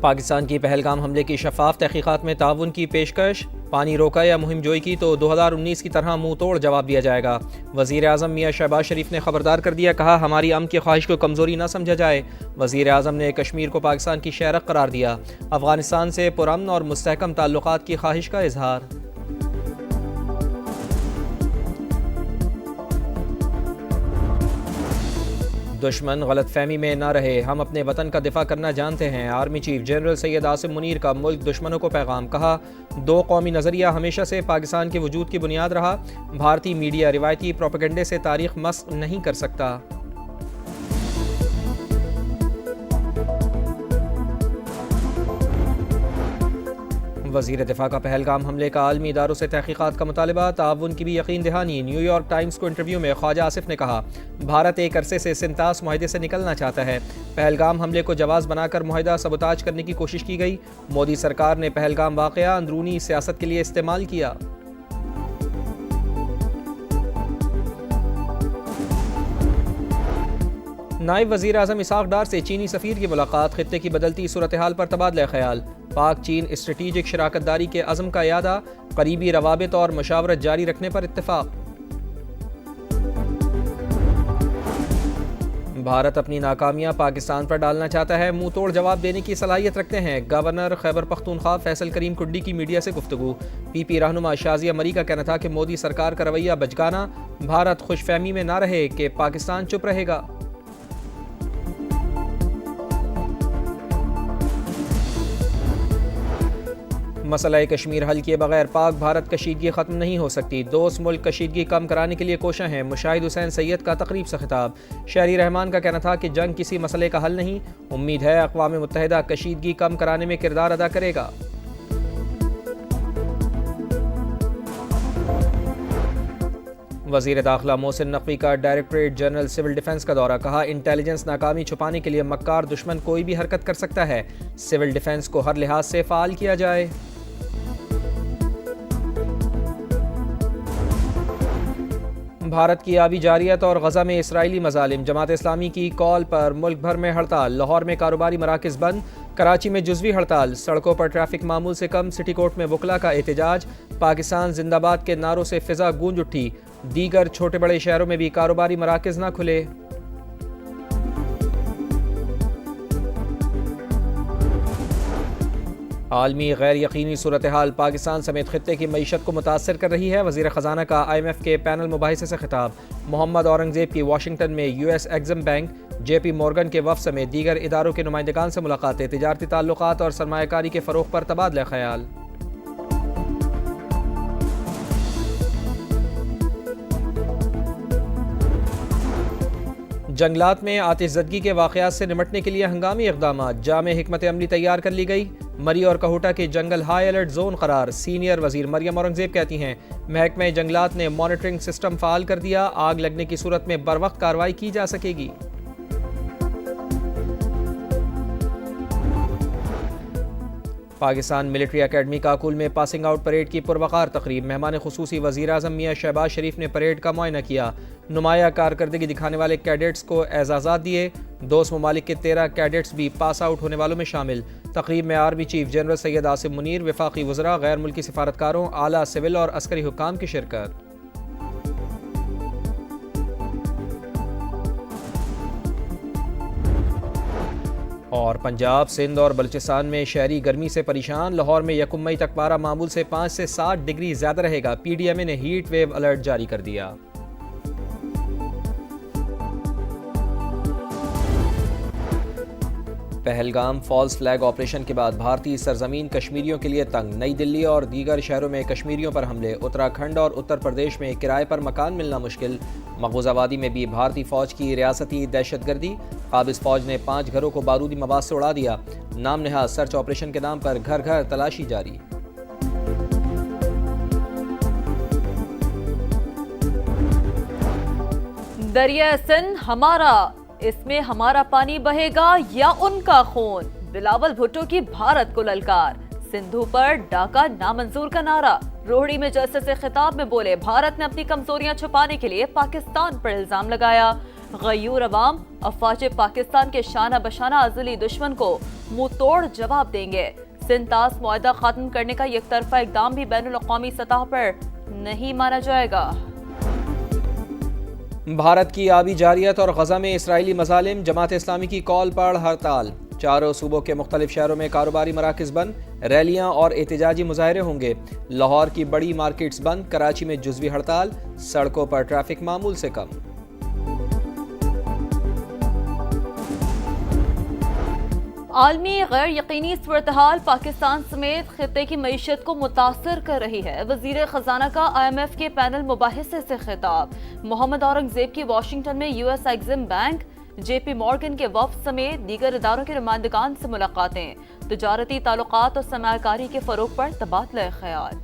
پاکستان کی پہلگام حملے کی شفاف تحقیقات میں تعاون کی پیشکش، پانی روکا یا مہم جوئی کی تو 2019 کی طرح منہ توڑ جواب دیا جائے گا۔ وزیر اعظم میاں شہباز شریف نے خبردار کر دیا، کہا ہماری امن کی خواہش کو کمزوری نہ سمجھا جائے۔ وزیر اعظم نے کشمیر کو پاکستان کی شہرک قرار دیا، افغانستان سے پرامن اور مستحکم تعلقات کی خواہش کا اظہار۔ دشمن غلط فہمی میں نہ رہے، ہم اپنے وطن کا دفاع کرنا جانتے ہیں۔ Army chief general Syed Asim Munir کا ملک دشمنوں کو پیغام، کہا دو قومی نظریہ ہمیشہ سے پاکستان کے وجود کی بنیاد رہا، بھارتی میڈیا روایتی پروپیگنڈے سے تاریخ مسخ نہیں کر سکتا۔ وزیر دفاع کا پہلگام حملے کا عالمی اداروں سے تحقیقات کا مطالبہ، تعاون کی بھی یقین دہانی۔ نیو یارک ٹائمز کو انٹرویو میں خواجہ آصف نے کہا بھارت ایک عرصے سے سنتاس معاہدے سے نکلنا چاہتا ہے، پہلگام حملے کو جواز بنا کر معاہدہ سبوتاژ کرنے کی کوشش کی گئی، مودی سرکار نے پہلگام واقعہ اندرونی سیاست کے لیے استعمال کیا۔ نائب وزیر اعظم اسحاق ڈار سے چینی سفیر کی ملاقات، خطے کی بدلتی صورتحال پر تبادلہ خیال، پاک چین اسٹریٹجک شراکت داری کے عزم کا اعادہ، قریبی روابط اور مشاورت جاری رکھنے پر اتفاق۔ بھارت اپنی ناکامیاں پاکستان پر ڈالنا چاہتا ہے، منہ توڑ جواب دینے کی صلاحیت رکھتے ہیں، گورنر خیبر پختونخوا فیصل کریم کڈی کی میڈیا سے گفتگو۔ پی پی رہنما شازیہ مری کا کہنا تھا کہ مودی سرکار کا رویہ بچگانہ، بھارت خوش فہمی میں نہ رہے کہ پاکستان چپ رہے گا۔ مسئلہ کشمیر حل کیے بغیر پاک بھارت کشیدگی ختم نہیں ہو سکتی، دوست ملک کشیدگی کم کرانے کے لیے کوشاں ہیں۔ مشاہد حسین سید کا تقریب سے خطاب، شہری رحمان کا کہنا تھا کہ جنگ کسی مسئلے کا حل نہیں، امید ہے اقوام متحدہ کشیدگی کم کرانے میں کردار ادا کرے گا۔ وزیر داخلہ محسن نقوی کا ڈائریکٹوریٹ جنرل سول ڈیفنس کا دورہ، کہا انٹیلیجنس ناکامی چھپانے کے لیے مکار دشمن کوئی بھی حرکت کر سکتا ہے، سول ڈیفنس کو ہر لحاظ سے فعال کیا جائے۔ بھارت کی آبی جارحیت اور غزہ میں اسرائیلی مظالم، جماعت اسلامی کی کال پر ملک بھر میں ہڑتال، لاہور میں کاروباری مراکز بند، کراچی میں جزوی ہڑتال، سڑکوں پر ٹریفک معمول سے کم، سٹی کورٹ میں وکلاء کا احتجاج، پاکستان زندہ باد کے نعروں سے فضا گونج اٹھی، دیگر چھوٹے بڑے شہروں میں بھی کاروباری مراکز نہ کھلے۔ عالمی غیر یقینی صورتحال پاکستان سمیت خطے کی معیشت کو متاثر کر رہی ہے، وزیر خزانہ کا آئی ایم ایف کے پینل مباحثے سے خطاب۔ محمد اورنگزیب کی واشنگٹن میں یو ایس ایگزم بینک، جے پی مورگن کے وفد سمیت دیگر اداروں کے نمائندگان سے ملاقاتیں، تجارتی تعلقات اور سرمایہ کاری کے فروغ پر تبادلہ خیال۔ جنگلات میں آتش زدگی کے واقعات سے نمٹنے کے لیے ہنگامی اقدامات، جامع حکمت عملی تیار کر لی گئی، مری اور کہوٹا کے جنگل ہائی الرٹ زون قرار، سینئر وزیر مریم اورنگزیب کہتی ہیں محکمہ جنگلات نے مانیٹرنگ سسٹم فعال کر دیا، آگ لگنے کی صورت میں بروقت کارروائی کی جا سکے گی۔ پاکستان ملٹری اکیڈمی کاکول میں پاسنگ آؤٹ پریڈ کی پروقار تقریب، مہمان خصوصی وزیر اعظم میاں شہباز شریف نے پریڈ کا معائنہ کیا، نمایاں کارکردگی دکھانے والے کیڈٹس کو اعزازات دیے، دوست ممالک کے 13 کیڈٹس بھی پاس آؤٹ ہونے والوں میں شامل۔ تقریب میں army chief general Syed Asim Munir, وفاقی وزراء، غیر ملکی سفارتکاروں، اعلیٰ سول اور عسکری حکام کی شرکت۔ اور پنجاب، سندھ اور بلوچستان میں شہری گرمی سے پریشان، لاہور میں یکم مئی تک پارہ معمول سے 5 سے 60 ڈگری زیادہ رہے گا، پی ڈی ایم اے نے ہیٹ ویو الرٹ جاری کر دیا۔ پہلگام فالز فلیگ آپریشن کے بعد بھارتی سرزمین کشمیریوں کے لیے تنگ، نئی دلی اور دیگر شہروں میں کشمیریوں پر حملے، اتراکھنڈ اور اتر پردیش میں کرائے پر مکان ملنا مشکل، مقبوضہ وادی میں بھی بھارتی فوج کی ریاستی دہشت گردی، قابض فوج نے 5 گھروں کو بارودی مواد سے اڑا دیا، نام نہاد سرچ آپریشن کے نام پر گھر گھر تلاشی جاری۔ دریا سندھ ہمارا، اس میں ہمارا پانی بہے گا یا ان کا خون، بلاول بھٹو کی بھارت کو للکار، سندھو پر ڈاکہ نامنظور کا نعرہ، روہڑی میں جلسے سے خطاب میں بولے بھارت نے اپنی کمزوریاں چھپانے کے لیے پاکستان پر الزام لگایا، गयूर अवाम अफवाज पाकिस्तान के शाना बशाना अज़ली दुश्मन को मुंह तोड़ जवाब देंगे। सिंतास मुआहदा खत्म करने का एकतरफा इकदाम भी बैनुल अक़वामी सतह पर नहीं माना जाएगा। भारत की आबी जारियत और गजा में इसराइली मजालिम, जमात इस्लामी की कॉल पर हड़ताल। चारों सूबों के मुख्तलिफ शहरों में कारोबारी मराकज बंद, रैलियां और एहतजाजी मुजाहरे होंगे। लाहौर की बड़ी मार्केट्स बंद, कराची में जुज़वी हड़ताल, सड़कों पर ट्रैफिक मामूल से कम। आलमी गैर यकीनी सूरत-हाल पाकिस्तान समेत खित्ते की मईशत को मुतासर कर रही है। वजीर खजाना का IMF के पैनल मुबाहिसे से खिताब। मोहम्मद औरंगजेब की वाशिंगटन में US EXIM bank, JP Morgan के वफ्द समेत दीगर इदारों के नुमाइंदगान से मुलाकातें। तिजारती ताल्लुकात और सरमायाकारी के फरोग पर तबादला ख्याल।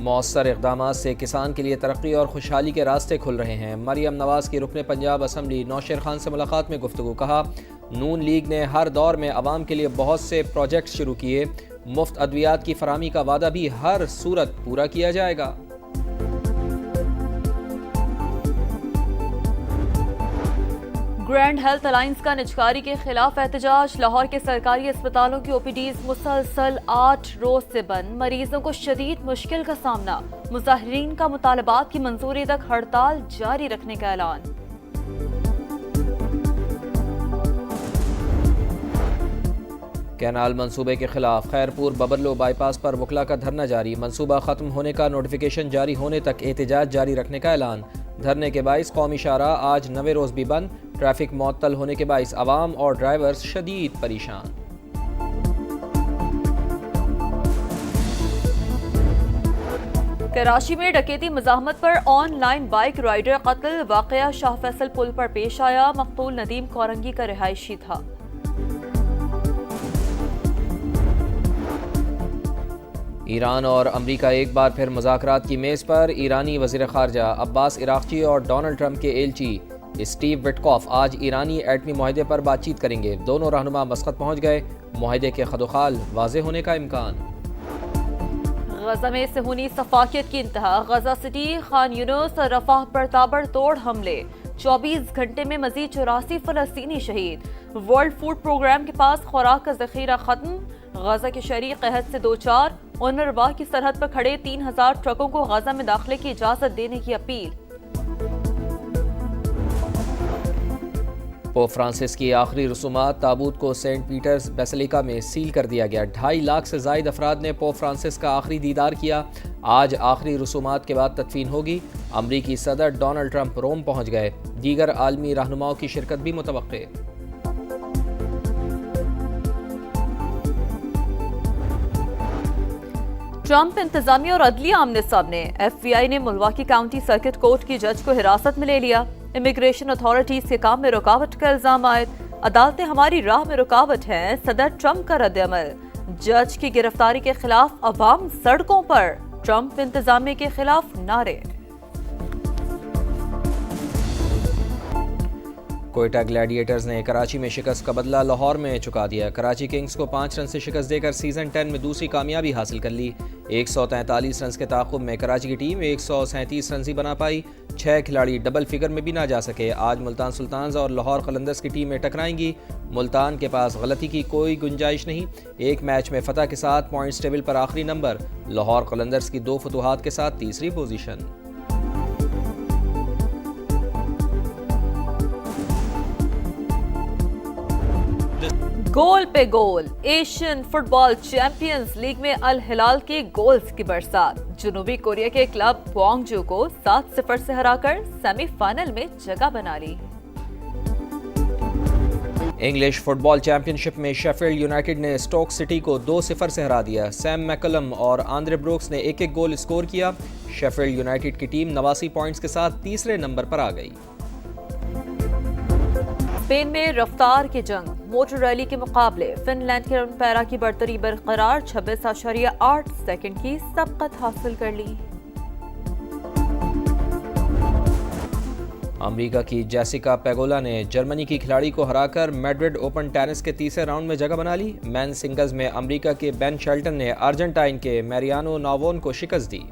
मौसर इक़दामात से किसान के लिए तरक्की और खुशहाली के रास्ते खुल रहे हैं। मरियम नवाज की रुकने पंजाब असम्बली नौशेर खान से मुलाकात में गुफ्तगू। कहा, नून लीग ने हर दौर में अवाम के लिए बहुत से प्रोजेक्ट शुरू किए, मुफ्त अद्वियात की फराहमी का वादा भी हर सूरत पूरा किया जाएगा। ग्रैंड हेल्थ अलायंस का निजकारी के खिलाफ एहतजाज। लाहौर के सरकारी अस्पतालों की OPDs मुसलसल 8 रोज से बंद, मरीजों को शदीद मुश्किल का सामना। मुजाहिरीन का मुतालबात की मंजूरी तक हड़ताल जारी रखने का ऐलान। कैनाल मंसूबे के खिलाफ खैरपुर बबरलो बाईपास पर वकला का धरना जारी। मंसूबा खत्म होने का नोटिफिकेशन जारी होने तक एहतजाज जारी रखने का ऐलान। धरने के बाइस कौमी शाहराह आज नवे रोज भी बंद। ट्रैफिक मुअत्तल होने के बाइस अवाम और ड्राइवर्स शदीद परेशान। कराची में डकैती मज़ाहमत पर ऑनलाइन बाइक राइडर कत्ल। वाक़या शाह फैसल पुल पर पेश आया। मकतूल नदीम कोरंगी का रिहायशी था। ईरान और अमरीका एक बार फिर मुज़ाकरात की मेज़ पर। ईरानी वज़ीर ख़ारजा अब्बास इराक़ची और डोनाल्ड ट्रंप के एलची स्टीव विटकॉफ आज ईरानी एटमी मुआहदे पर बातचीत करेंगे। दोनों रहनुमा मस्कत पहुँच गए। मुआहदे के खदोखाल वाज़े होने का इम्कान। गजा में सेहूनी सफाकियत की इंतहा। गजा सिटी, खान यूनुस और रफाह पर ताबड़तोड़ हमले। 24 घंटे में मजीद 84 फ़लस्तीनी शहीद। वर्ल्ड फूड प्रोग्राम के पास खुराक का ज़ख़ीरा ख़त्म। गजा के शहरी क़हत से दो चार। उनरवा की सरहद पर खड़े 3000 ट्रकों को गजा में दाखिले की इजाज़त देने की अपील। पोप फ्रांसिस की आखिरी रसूमात। ताबूत को सेंट पीटर्स बेसिलिका में सील कर दिया गया। 2.5 लाख से ज़ायद अफराद ने पोप फ्रांसिस का आखिरी दीदार किया। आज आखिरी रसूमात के बाद तदफीन होगी। अमरीकी सदर डोनाल्ड ट्रंप रोम पहुँच गए। दीगर आलमी रहनुमाओं की शिरकत भी मुतवक्के। ट्रंप इंतजामिया और अदलिया आमने सामने। FBI ने मिल्वाकी काउंटी सर्किट कोर्ट की जज को हिरासत में ले लिया। इमिग्रेशन अथॉरिटीज के काम में रुकावट का इल्जाम आयद। अदालतें हमारी राह में रुकावट हैं, सदर ट्रंप का रद्द-ए-अमल। जज की गिरफ्तारी के खिलाफ अवाम सड़कों पर। ट्रंप इंतजामिया के खिलाफ नारे। कोयटा ग्लैडिएटर्स ने कराची में शिकस्त का बदला लाहौर में चुका दिया। कराची किंग्स को 5 रन से शिकस्त देकर सीजन 10 में दूसरी कामयाबी हासिल कर ली। 143 रन के ताक़ुब में कराची की टीम 137 रन ही बना पाई। 6 खिलाड़ी डबल फिगर में भी ना जा सके। आज मुल्तान सुल्तान्स और लाहौर कलंदर्स की टीमें टकराएंगी। मुल्तान के पास गलती की कोई गुंजाइश नहीं। एक मैच में फतह के साथ पॉइंट्स टेबल पर आखिरी नंबर। लाहौर कलंदर्स की 2 फतुहात के साथ तीसरी पोजीशन। गोल पे गोल। एशियन फुटबॉल चैंपियंस लीग में अल हिलाल के गोल्स की बरसात। जनूबी कोरिया के क्लब ग्वांगजू को 7-0 से हराकर सेमीफाइनल में जगह बना ली। इंग्लिश फुटबॉल चैंपियनशिप में शेफील्ड यूनाइटेड ने स्टोक सिटी को 2-0 से हरा दिया। सैम मैकलम और आंद्रे ब्रूक्स ने एक गोल स्कोर किया। शेफील्ड यूनाइटेड की टीम 89 पॉइंट्स के साथ तीसरे नंबर पर आ गई। स्पेन में रफ्तार की जंग। मोटर रैली के मुकाबले फिनलैंड के पैरा की बरतरी बरकरार। 26.8 सेकंड की सबकत हासिल कर ली। अमेरिका की जेसिका पेगोला ने जर्मनी की खिलाड़ी को हराकर मैड्रिड ओपन टेनिस के तीसरे राउंड में जगह बना ली। मेन सिंगल्स में अमेरिका के बेन शेल्टन ने अर्जेंटाइन के मैरियानो नावोन को शिकस्त दी।